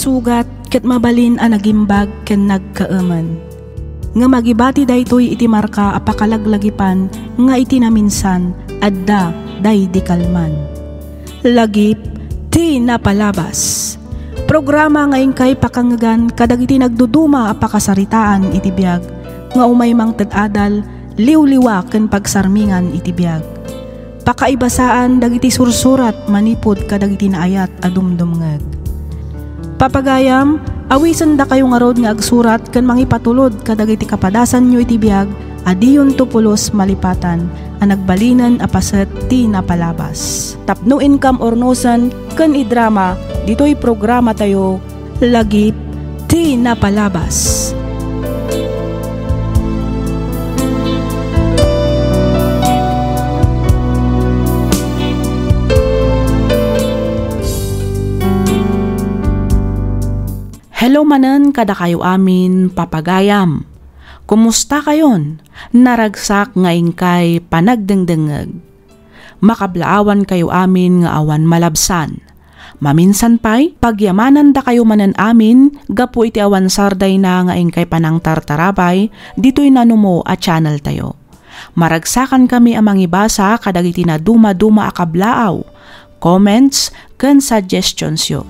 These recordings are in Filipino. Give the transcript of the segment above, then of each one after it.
sugat ket mabalin a nagimbag ken nagkaaman. Nga magibati daytoy iti marka a pakalaglagipan nga iti naminsan adda day di kalman. Lagip ti napalabas. Programa nga ingkay pakangagan kadagiti nagduduma a pakasaritaan iti biag nga umaymang ted-adal liwliwa ken pagsarmingan iti biag. Pakaibasaan dagiti sursurat manipod kadagiti naayat a dumdumngeg. Papagayam, awisan da kayo nga rod nga agsurat ken mangipatulod kadagiti kapadasan nyo iti biag adiyon tupulos malipatan a nagbalinan a paset ti napalabas. Tapno income ornosan ken idrama ditoy programa tayo lagip ti napalabas. Hello manen kada kayo amin papagayam. Kumusta kayon? Naragsak nga ingkay panagdengdengeg. Makablaawan kayo amin nga awan malabsan. Maminsan pa'y pagyamanan da kayo manen amin gapu iti awan sarday na nga ingkay panang tartarabay dito'y nanumo a channel tayo. Maragsakan kami amang ibasa kadagiti na duma-duma akablaaw, comments ken suggestions yo.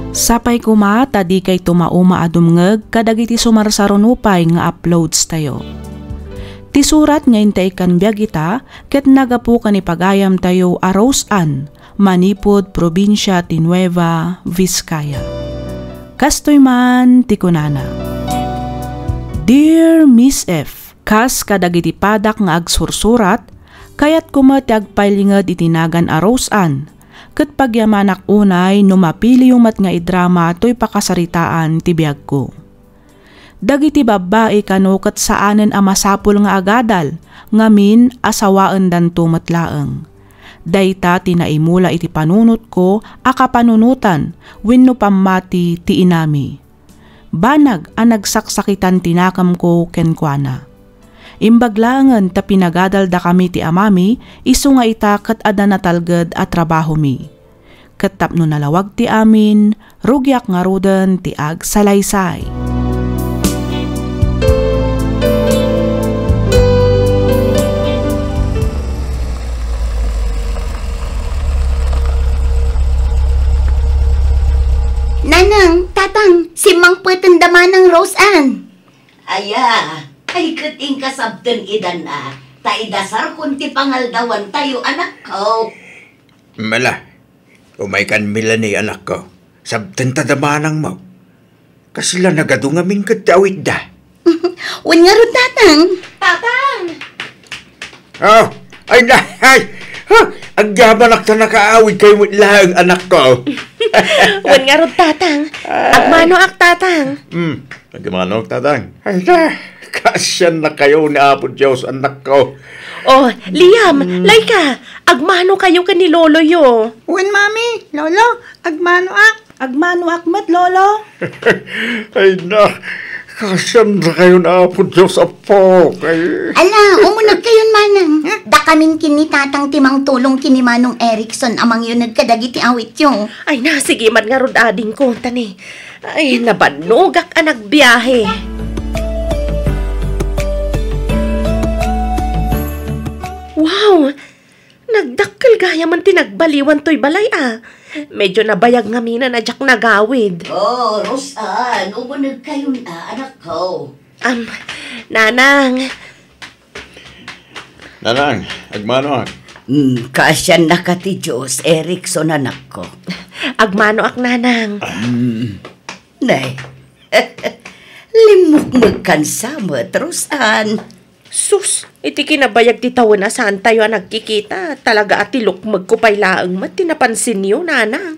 Sapay kuma tadi kay tumauma adumngeg kadagiti sumarsarunupay nga uploads tayo. Ti surat nga intay kan biag ita ket nagapu kan ipagayam tayo arosan manipod probinsya ti Nueva Vizcaya. Kastoy man ti kunana. Dear Miss F, kas kadagiti padak nga agsursurat kayat kuma ti agpailinged itinagan arosan. Ket pagyamanak unay no mapili yung mat nga idrama to'y pakasaritaan ti biag ko. Dagiti babae kano ket saanen a masapul nga agadal ngamin asawaan dan tumatlaeng. Dayta tinaimula iti panunot ko akapanunutan wenno pammati ti inami. Banag a nagsaksakitan tinakam ko kenkwana. Imbaglangan ta pinagadal da kami ti amami, isu nga ita ket ada natalged a trabaho mi. Ket tapno nalawag ti amin, rugyak nga ruden ti ag salaysay. Nanang, tatang, si Mang Pweten daman ng Rose-Ann. Aya, ay kating kasabten idan na. Taidasar kunti pangaldawan tayo anak ko. Mala, umay kan mila ni anak ko. Sabten tadamanang mo. Kasila nagadungaming katawid da. Wan nga ron, tatang. Tatang! Oh, ay na, ay! Ha! Ang yaman akta nakaawid kayo mo lang anak ko. Wan nga ron, tatang. Agmano ak, tatang. Agmano ak, tatang. Ay na, kasyan na kayo ni Apo Diyos, anak ko. Oh, Liam, Laika, agmano kayo ka ni Lolo yo. Wan, mami, lolo, agmano ak. Agmano akmat lolo. Ay na, kasyan na kayo ni Apo Diyos, Apo. Ala, umunag kayon manang. Da kaming kinitatang timang tulong kini Manong Erickson amang yun nagkadagiti awit yung. Ay na, sige man nga ron ading ko, tani. Ay, nabanogak a nagbiyahe. Wow! Nagdakkel gaya man tinagbaliwan to'y balay ah. Medyo nabayag nga mina na jak nagawid. Oh, Rose-Ann, umunag kayo na anak ko. Nanang. Nanang, agmano ak. Kasyan na ka ti Diyos, Erickson anak ko. Agmano ak, nanang. Nay, limukmag kan samot, Rose-Ann. Sus, iti kinabayag ti taon na saan tayo nagkikita. Talaga ati lukmag ko pa'y laang mat, tinapansin niyo, nanang.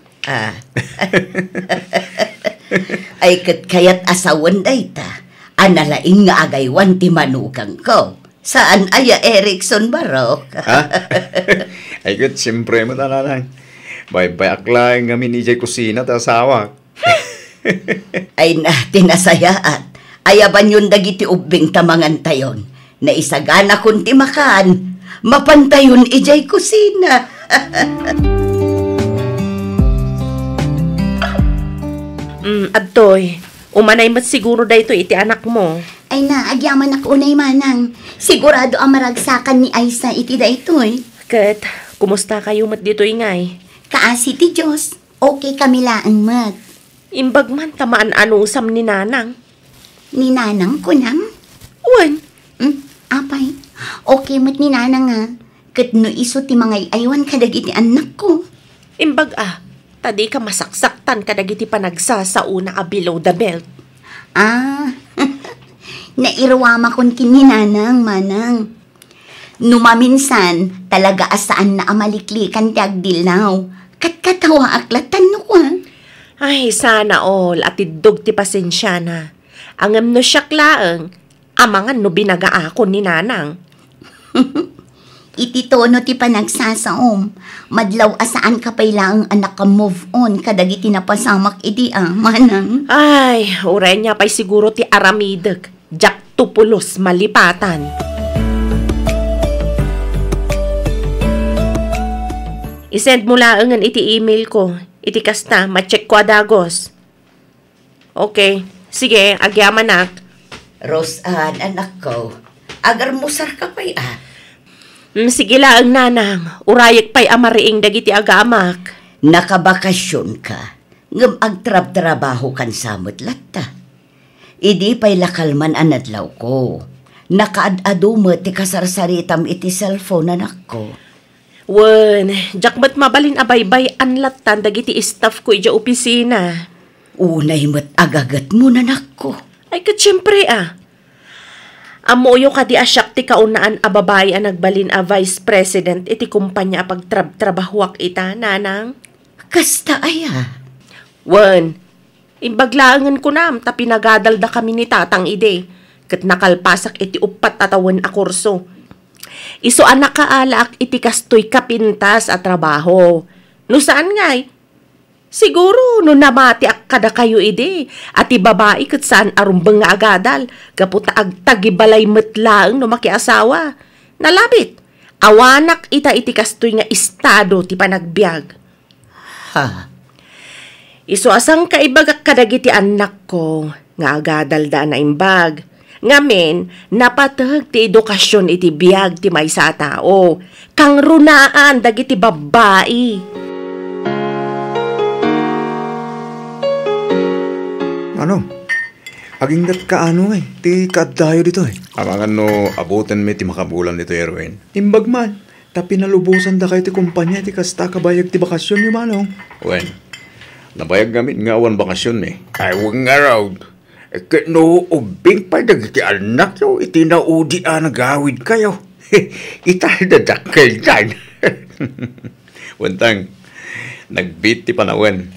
Ay kat kayat asawan day ta. Analaing nga agaywan ti manukang ko. Saan aya Erickson Barok? Ay kat siyempre mo tananang. Bay-bay aklaing kami ni Jay kusina ta asawa. Ay na, tinasayaat. Ayaban yun dagiti ubing tamangan tayon. Na isagana kunti makan, mapantayon ijay kusina. Adtoy, umanay mat siguro dayto iti anak mo. Ay na, agyaman ako unay manang. Sigurado ang maragsakan ni Aisa iti daytoy. Kat, kumusta kayo mat dito ingay? Kaasi ti Diyos, okay kami laang mat. Imbag man tamaan anusam ni nanang. Ni nanang ko nang? Uwan, Apay, okay mat ni nanang nga. Kat no iso ti mga aywan kadagiti anak ko. imbag tadi ka masaksaktan kadagiti panagsa sa una a below the belt. Nairwama kon kininanang manang. Numaminsan, talaga asaan na amaliklikan ti agdilaw. Katkatawa aklatan no ko. Ay, sana all at idog ti pasensya na. Angam no siyak laeng, amangan no binaga ako ni nanang. Iti tono ti panagsasaom. Madlaw asaan ka pay laang anak ka move on kadagiti napasamak iti manang. Ay, urenya pa'y siguro ti aramideg. Jak tupulos malipatan. Isend mo laangan iti email ko. Iti kasta, ma-check ko adagos. Okay, sige, agyaman nak. Rosan, anak ko, agar musar ka pa'y Sige laang nanang, urayek pa'y amariing dagiti agamak. Nakabakasyon ka, ngam agtrab-trabaho kan samot latta. Idi pa'y lakalman anadlaw ko. Nakaad-ado mo ti kasarsaritam iti cellphone anak ko. Wen, jakmat mabalin abaybay anlatan dagiti staff ko ija opisina. Unay mo't agagat mo nanak ko. Ay katsiyempre Amoyo ka di asyak ti kaunaan a babae a nagbalin a vice president iti kumpanya a pagtrabahuak ita, nanang. Kasta Wen, imbaglaangan ko nam ta pinagadalda kami ni tatang ide. Kat nakalpasak iti upat atawan a kurso. Iso anak kaalaak iti kastoy kapintas at trabaho. No saan ngay? Siguro no namati ak kada kayo ide at ibabae kat saan arumbang nga agadal kaputa agtagibalay metlaang no makiasawa. Nalabit, awanak ita iti kastoy nga estado ti panagbiag. Iso asang kaibagak kadagiti anak ko nga agadal da na imbag. Ngamen, napatag ti edukasyon iti biag ti maysa tao. Kang runaan dagiti babae. Ano? Aginggat ka ti kadayo dito Amangan no, abutan mi ti makabulan dito, Erwin. Imbag man, tapi nalubusan da kayo ti kumpanya ti kasta kabayag ti bakasyon yung manong. Wen, nabayag gamit nga awan bakasyon Ay, huwag nga raw. No, ubing pa dagiti anak yo, iti naudi nagawid kayo. Italdadakal dyan. Wentang, nagbit ti panawen.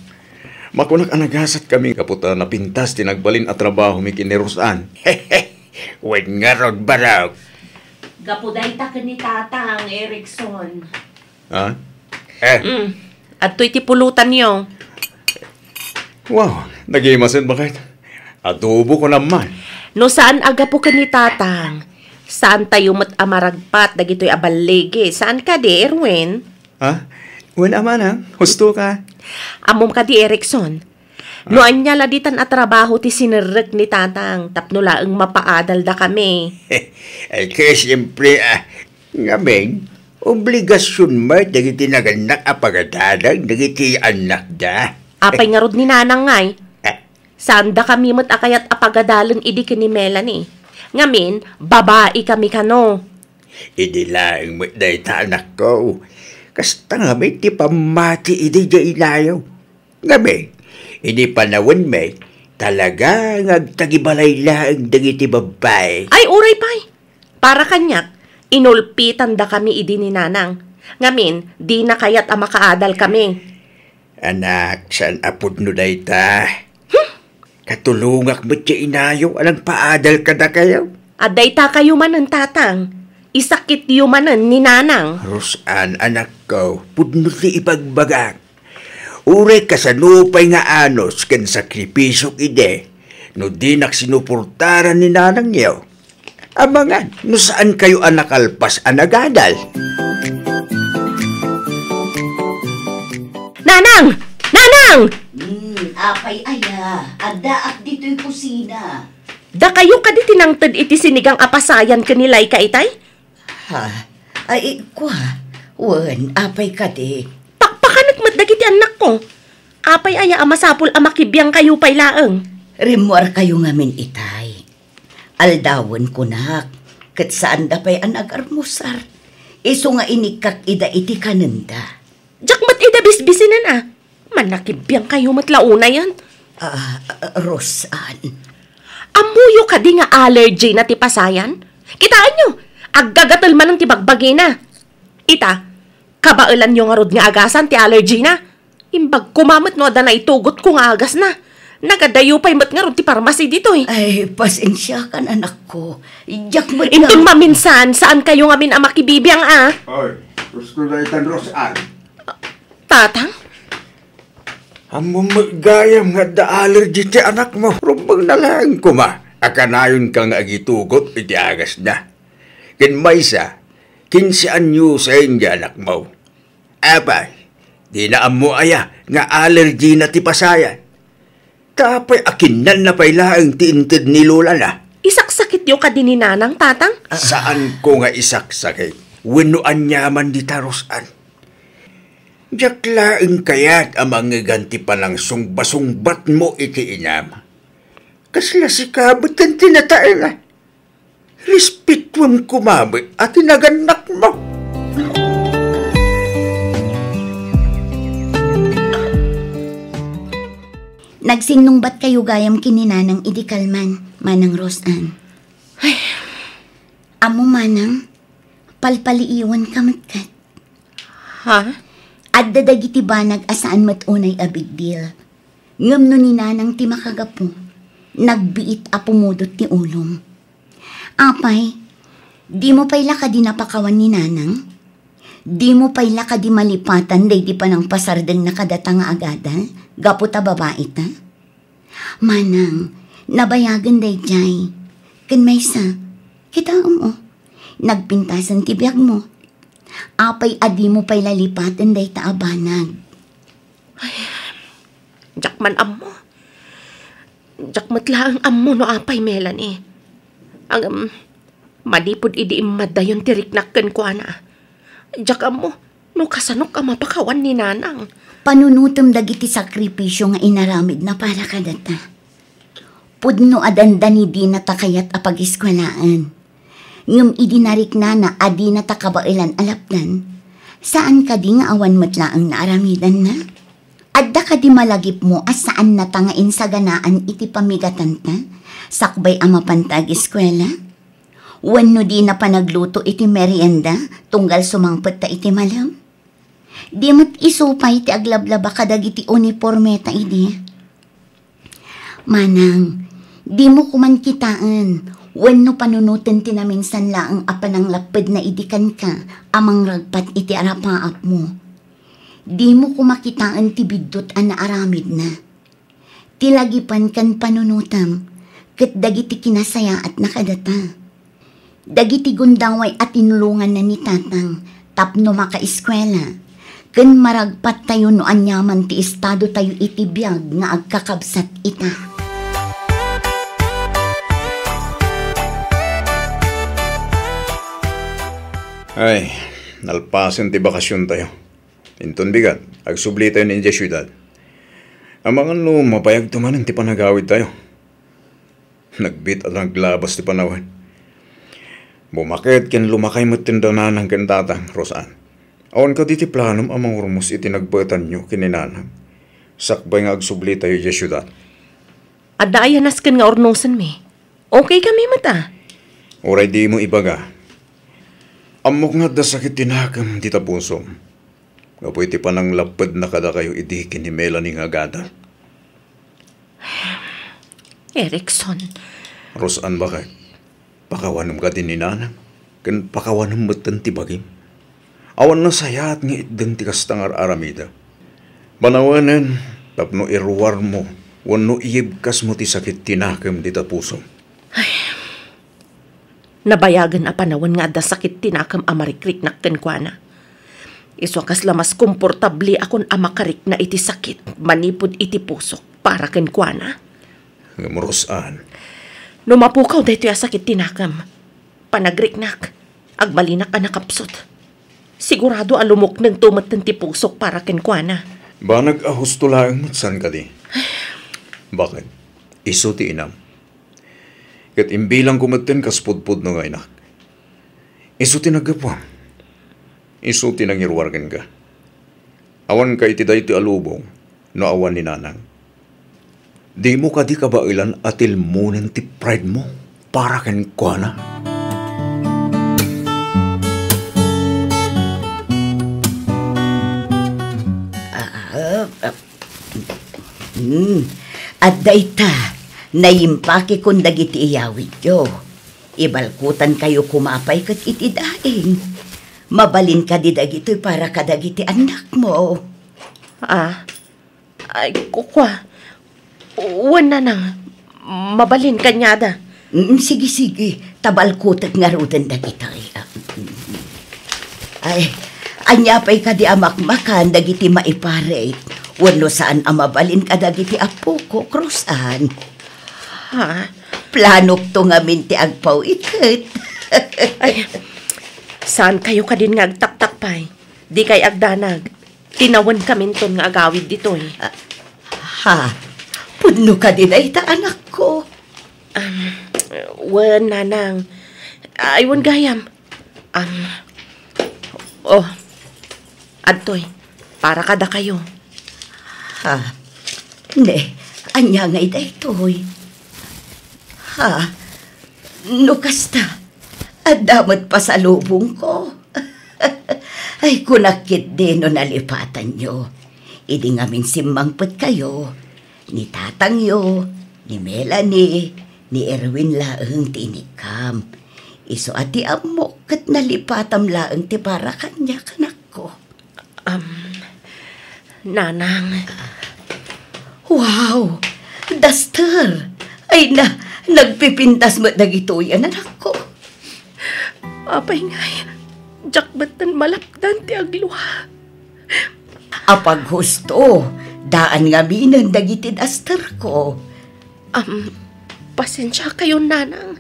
Makunak anagasat kami kaputa na pintas tinagbalin at trabaho mi kinirusan. Huwag nga raw baraw. Gapuday ta ni tatang Erickson. Ha? At to'y tipulutan niyo. Wow, nag-imasin bakit? Adobo ko naman. No saan aga po ka ni tatang? Saan tayo mat amaragpat dagito'y abalege? Saan ka di, Erwin? Ha? Wala man Husto ka. Amom ka di, Erickson. No anya laditan at trabaho ti sinirek ni tatang tapno laeng mapaadal da kami. Ay kaya siyempre, ngaming, obligasyon mo dagiti naganak apagadalag dagiti anak da. Apay nga rod ni nanang ngay. Saan da kami mat akayat apagadalan idi ni Melanie. Ngamin, babae kami kano. Idi laeng mo dahi ta anak ko. Kasta nga may ti pamati idi da ilayaw. Ngamin, idi panawan may talaga ngagtagibalay laeng dagiti babae. Ay, uray pay. Para kanyak, inulpitan da kami idi ni nanang. Ngamin, di na kayat makaadal kami. Anak, saan apod no dahi ta? Katulungak mo siya inayo, alang paadal ka na kayo? Aday ta kayo manan tatang. Isakit yu manan ni nanang. Rosan, anak ko, pudno ti ipagbagak. Ure ka sa nupay nga anos kan sakripisok ide, no di sinupurtaran ni nanang niyo. Amangan, no saan kayo anakalpas anagadal? Nanang! Nanang! apay aya. Adda at dito'y kusina. Da kayo kadi tinangtad iti sinigang apasayan kanilay ka itay? Ha? Ay, kwa. Wan, apay ka di. Pakpakanat matdagiti anak ko. Apay aya amasapul amakibiyang kayo pay laeng. Rimuar kayo ngamin itay. Aldawon kunak. Kat saan da pa'y an agarmusar. Iso nga inikak ida iti kanenda. Jak mat ida bisbisinan ah. Manakibiyang kayo matlauna yan. Rosan. Amuyo ka di nga allergy na ti pasayan? Kitaan nyo, aggagatal man ang tibagbagi na. Ita, kabailan nyo nga rod nga agasan ti allergy na. Imbag kumamot no da na itugot ko nga agas na. Nagadayo pa'y mat nga rod ti parmasi dito eh. Ay, pasensya ka anak ko. Iyak mo Intun maminsan, saan kayo nga min amakibibiyang ah? Oy, gusto na itan Rosan. Tatang? Amo magayam nga da allergy ti anak mo. Rumbang nalang kuma. Akanayon kang agitugot iti agas na. Kin maysa, 15 anyo sa nga anak mo. Apay, di na amo aya nga allergy na ti pasayan. Tapay akinan na pailaang tiintid ni Lola na. Isaksakit yung kadininanang, tatang? Saan ko nga isaksakit? Winuan yaman di tarosan. Jaklaing kaya't amang ganti pa ng sungba-sungbat mo iti inam. Kasla si kabot ang tinatae nga. Respetwam kumabit at tinaganak mo. Nagsingnungbat kayo gayam kininanang idikalman, Manang Rosan. Ay. Amo manang, palpaliiwan kamatkat. Ha? At dadagiti banag asaan matunay a big deal. Ngam no ni nanang ti makagapo, nagbiit a pumudot ti ulom. Apay, di mo pay laka di napakawan ni nanang? Di mo pay laka di malipatan day di pa ng pasardeng nakadata nga agadal? Gapo ta babae ta? Manang, nabayagan day jay. Kan maysa, kita mo, nagpintasan ti biyag mo. Apay adi mo pa'y lalipatan day taabanag. Jakman ammo. Jakmat lang ammo no apay Melanie. Ang manipod idi imadayon tiriknakken ko ana. Jak ammo, no kasanok ang mapakawan ni nanang. Panunutom dagiti sakripisyo nga inaramid na para kadata. Pudno adandani di natakayat apag-iskwalaan. Ngum idinarik na adi na takabailan alapdan, saan ka di nga awan matlaang naaramidan na? Adda ka di malagip mo as saan natangain sa ganaan iti pamigatan ta? Sakbay ama pantag eskwela? Wano di na panagluto iti merienda, tunggal sumangpet ta iti malam? Di mat isupay iti aglablaba kadag iti uniforme ta idi. Manang, di mo kuman kitaan, wano panunutin tinaminsan laang apanang lapid na idikan ka, amang ragpat iti arapaap mo. Di mo kumakitaan ti bidot ang naaramid na. Tilagipan kan panunutam, kat dagiti kinasaya at nakadata. Dagiti gundaway at inulungan na ni tatang, tapno makaiskwela. Kan maragpat tayo no anyaman ti estado tayo iti biyag nga agkakabsat ita. Ay, nalpasan ti bakasyon tayo. Inton bigat, agsubli tayo ni India Syudad. Ang mga mapayag tumanan ti panagawid tayo. Nagbit at naglabas ti panawan. Bumakit ken lumakay mo't tindanan ng kantatang, Rosan. Awan ka diti planom amang urmos iti nagbuetan nyo kininanang. Sakbay nga agsubli tayo di Syudad. Adayanas kan nga ornosan me. Okay kami mata. Oray di mo ibaga. Amok nga da sakit tinakam di tapusom. Kapoy ti panang lapad na kada kayo idikin ni Melanie nga gada. Erickson. Rosan bakit? Pakawanam ka din ni nanang. Kan pakawanam matan ti bagim. Awan na sayat nga itden ti kastangar aramida. Banawanan, tapno irwar mo, wano iyibkas mo ti sakit tinakam di tapusom. Nabayagan a panawan nga da sakit tinakam amarikrik nakten kwa na. Iso kas lamas komportabli akon amakarik na iti sakit, manipod iti puso. para ken kuana. Ngamurusan. Numapukaw dayto ya sakit tinakam. Panagriknak, agbalinak ka nakapsot. Sigurado alumok ng tumat ng tipusok para ken kuana. Ba nag-ahusto lang matsan ka di? Bakit? Iso ti inam. Kat imbilang kumaten kaspudpud no nga inak. Iso ti nagapam. Iso ti nangirwargan ka. Awan ka iti dahi ti alubong no awan ni nanang. Di mo ka di ka ba ilan atil mo ng ti pride mo para ken kuana? At dayta, naimpake kung dagiti iyawid yo. Ibalkutan kayo kumapay kat iti daing. Mabalin ka di dagito'y para ka dagiti anak mo. Ay, kukwa. Uwan na nang, mabalin kanyada. Sige, tabalkutat nga rudan dagito'y. Ay, anyapay ka di amakmakan dagiti maiparate. Wano saan amabalin ka dagiti apo ko, Krusan. Planok to nga minti agpaw ikat. Ay, saan kayo ka din nga agtaktakpay? Di kay agdanag. Tinawan kami ton nga agawid dito eh. Pudno ka din ay ta anak ko. Wan nanang. Aywan gayam. Adtoy, para kada kayo. Ne, anya ngay daytoy. No kasta, adamat pa sa lubong ko. Ay, kunakit din no nalipatan nyo. Idi ngamin simmangpot kayo. Ni tatang yo, ni Melanie, ni Erwin laeng tinikam. Iso ati amok kat nalipatam laeng ti para kanya kanak ko. Nanang. Wow! Duster! Ay na, nagpipintas mo dagito yan, anak ko. Apay ngay, jakbatan malapdan ti agluha. Apag husto, daan nga binan dagiti duster ko. Pasensya kayo, nanang.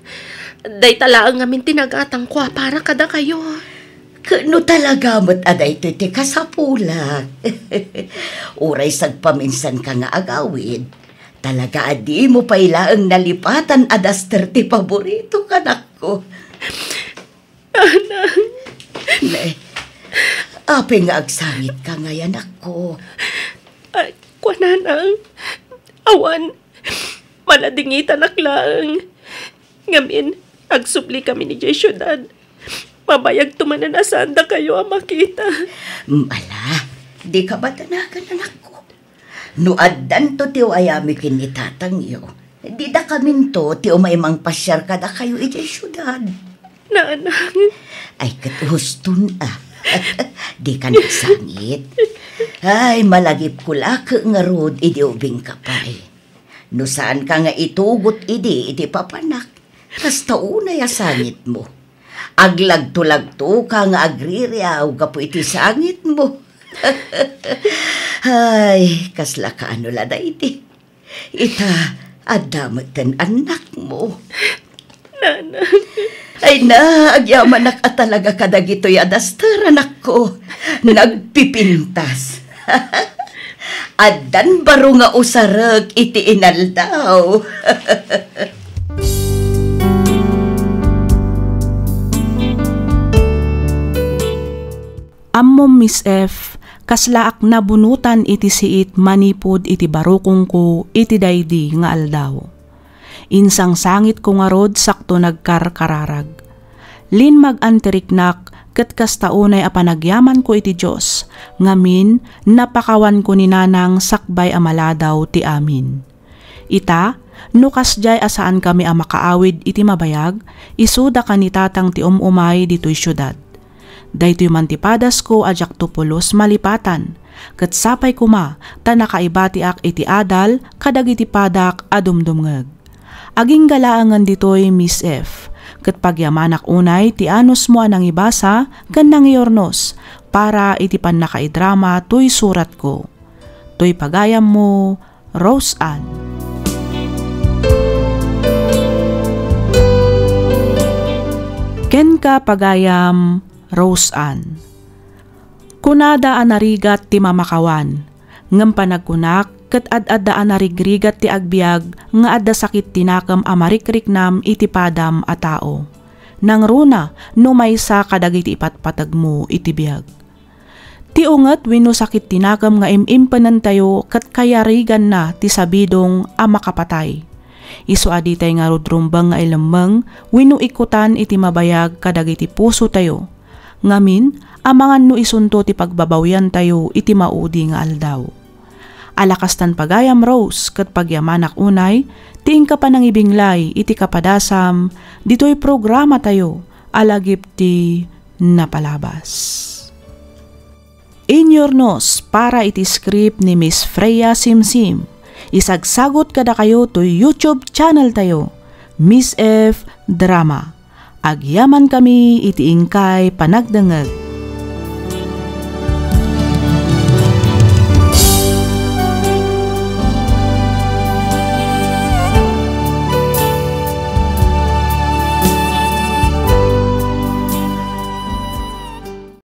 Day talaang ngamin tinagatang kwa para kada kayo. Kano talaga mo't aday ito ti kasapulak. Uray sagpaminsan ka nga agawid. Talaga adi mo pailaang nalipatan adaster ti paborito kanak ko. Nanang. Ape nga agsangit ka ngayon ako. Ay, kwa nanang. Awan, maladingitan aklang. Ngamin, agsubli kami ni Jay Syudad. Mabayag tumanan asanda kayo ang makita. Mala, di ka ba tanagan anak ko? Nuaddan to ti ayami kinitatang iyo. Di da kaminto ti umaymang pasyar kada kayo iti syudad. Nanang. Ay katuhuston Di ka nagsangit. Ay malagip ko laka nga rod iti ubing kapay. No saan ka nga itugot iti papanak. Kasta unay asangit mo. Aglag-tulag-to ka nga agriryaw ka po iti sangit mo. Ay, kasla ka ano lada iti. Ita, adamatan anak mo. Nanang. Ay na, agyaman at talaga kadagito'y adaster anak ko. Nagpipintas. Adan baro nga usarag iti inaldaw. Ammom Miss F, kaslaak nabunutan iti siit manipod iti barukong ko iti daydi nga aldaw. Insang sangit ko nga rod sakto nagkarkararag. Lin mag-antiriknak ket kastaunay a panagyaman ko iti Diyos, ngamin napakawan ko ni nanang sakbay amaladaw ti amin. Ita, nukas jay asaan kami a makaawid iti mabayag, isuda kanitatang ti umay dito'y syudad. Daytoy mantipadas ko ajak tupulos malipatan, ket sapay kuma ta nakaibatiak iti adal kadag iti padak adumdumngeg. Aging galaangan ditoy Miss F, ket pagyamanak unay ti anos mo anang ibasa ken nangiornos para iti pan nakaidrama toy surat ko. Toy pagayam mo, Rose Ann. Ken ka pagayam, Rose Ann. Kunada anarigat ti mamakawan, ngem panagkunak ket ad-adda anarigrigat ti agbiag nga adda sakit tinakam amarikriknam iti padam a tao. Nang runa no maysa kadagiti ipatpatag mo iti biag. Ti unget wenno sakit tinakam nga imimpenan tayo ket kayarigan na ti sabidong a makapatay. Isu aditay nga rudrumbang nga ilemmeng wenno ikutan iti mabayag kadagiti puso tayo. Ngamin, amangan no isunto ti pagbabawyan tayo iti maudi nga aldaw. Alakastan pagayam Rose ket pagyamanak unay, tiing ka pa nang ibinglay iti kapadasam, dito'y programa tayo, alagip ti napalabas. Inyornos para iti script ni Miss Freya Simsim. Isagsagot kada kayo to YouTube channel tayo, Miss F Drama. Agyaman kami iti ingkay panagdengeg.